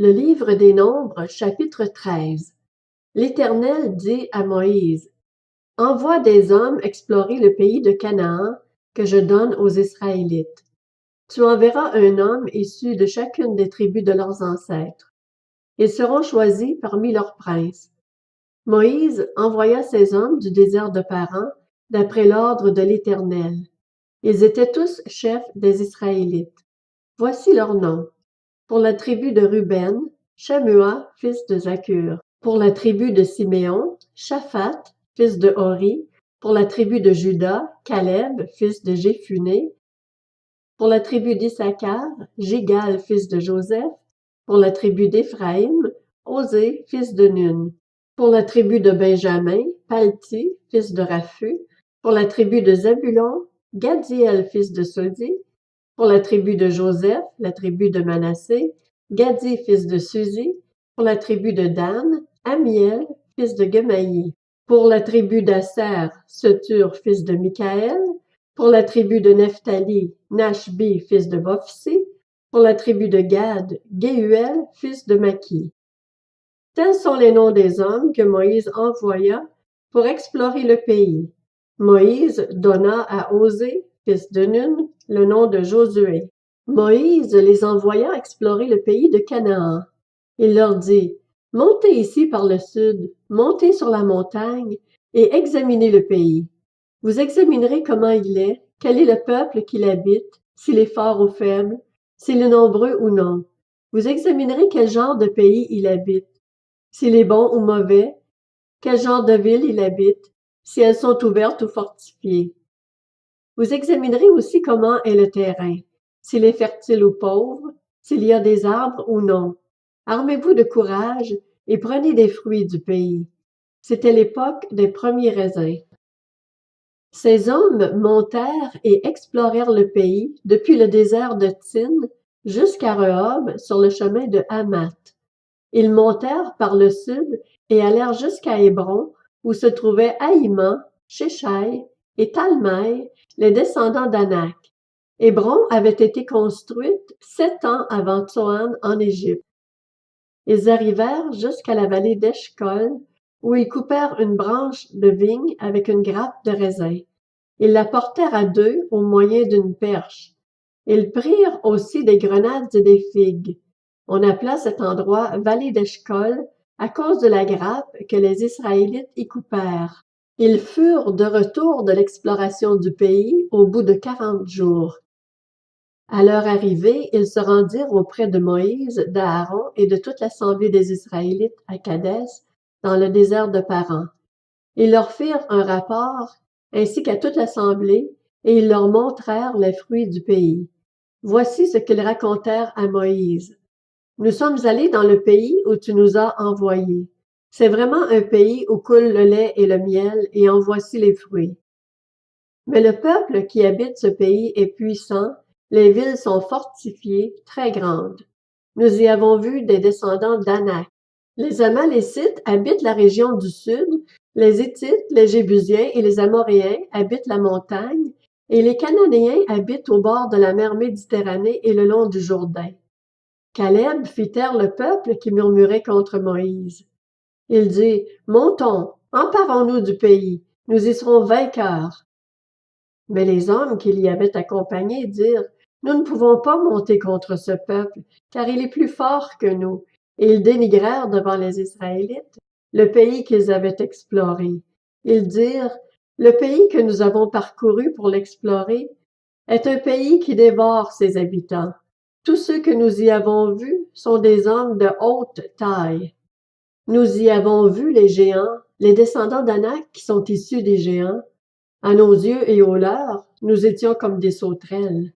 Le livre des Nombres, chapitre 13. L'Éternel dit à Moïse, « Envoie des hommes explorer le pays de Canaan que je donne aux Israélites. Tu enverras un homme issu de chacune des tribus de leurs ancêtres. Ils seront choisis parmi leurs princes. » Moïse envoya ces hommes du désert de Paran d'après l'ordre de l'Éternel. Ils étaient tous chefs des Israélites. Voici leurs noms. Pour la tribu de Ruben, Shammua, fils de Zakur. Pour la tribu de Siméon, Shaphat, fils de Hori. Pour la tribu de Juda, Caleb, fils de Jéphuné. Pour la tribu d'Issachar, Jigal, fils de Joseph. Pour la tribu d'Éphraïm, Osée, fils de Nun. Pour la tribu de Benjamin, Palti, fils de Raphu. Pour la tribu de Zabulon, Gadiel, fils de Sodi. Pour la tribu de Joseph, la tribu de Manassé, Gadi, fils de Suzi. Pour la tribu de Dan, Amiel, fils de Gemaï. Pour la tribu d'Asser, Setur, fils de Michaël. Pour la tribu de Nephtali, Nashbi, fils de Vophsi. Pour la tribu de Gad, Gehuel, fils de Maki. Tels sont les noms des hommes que Moïse envoya pour explorer le pays. Moïse donna à Osée, fils de Nun, le nom de Josué. Moïse les envoya explorer le pays de Canaan. Il leur dit, « Montez ici par le sud, montez sur la montagne et examinez le pays. Vous examinerez comment il est, quel est le peuple qui l'habite, s'il est fort ou faible, s'il est nombreux ou non. Vous examinerez quel genre de pays il habite, s'il est bon ou mauvais, quel genre de ville il habite, si elles sont ouvertes ou fortifiées. Vous examinerez aussi comment est le terrain, s'il est fertile ou pauvre, s'il y a des arbres ou non. Armez-vous de courage et prenez des fruits du pays. » C'était l'époque des premiers raisins. Ces hommes montèrent et explorèrent le pays depuis le désert de Tsin jusqu'à Rehob sur le chemin de Hamath. Ils montèrent par le sud et allèrent jusqu'à Hébron, où se trouvaient Aïman, Sheshai et Talmaï, les descendants d'Anak. Hébron avait été construite 7 ans avant Tsoan en Égypte. Ils arrivèrent jusqu'à la vallée d'Eshcol, où ils coupèrent une branche de vigne avec une grappe de raisin. Ils la portèrent à 2 au moyen d'une perche. Ils prirent aussi des grenades et des figues. On appela cet endroit vallée d'Eshcol à cause de la grappe que les Israélites y coupèrent. Ils furent de retour de l'exploration du pays au bout de 40 jours. À leur arrivée, ils se rendirent auprès de Moïse, d'Aaron et de toute l'assemblée des Israélites à Kadès, dans le désert de Paran. Ils leur firent un rapport, ainsi qu'à toute l'assemblée, et ils leur montrèrent les fruits du pays. Voici ce qu'ils racontèrent à Moïse. « Nous sommes allés dans le pays où tu nous as envoyés. C'est vraiment un pays où coule le lait et le miel, et en voici les fruits. Mais le peuple qui habite ce pays est puissant, les villes sont fortifiées, très grandes. Nous y avons vu des descendants d'Anak. Les Amalécites habitent la région du sud, les Hittites, les Jébusiens et les Amoréens habitent la montagne, et les Cananéens habitent au bord de la mer Méditerranée et le long du Jourdain. » Caleb fit taire le peuple qui murmurait contre Moïse. Il dit, « Montons, emparons-nous du pays, nous y serons vainqueurs. » Mais les hommes qui l'y avaient accompagné dirent, « Nous ne pouvons pas monter contre ce peuple, car il est plus fort que nous. » Et ils dénigrèrent devant les Israélites le pays qu'ils avaient exploré. Ils dirent, « Le pays que nous avons parcouru pour l'explorer est un pays qui dévore ses habitants. Tous ceux que nous y avons vus sont des hommes de haute taille. Nous y avons vu les géants, les descendants d'Anak qui sont issus des géants. À nos yeux et aux leurs, nous étions comme des sauterelles. »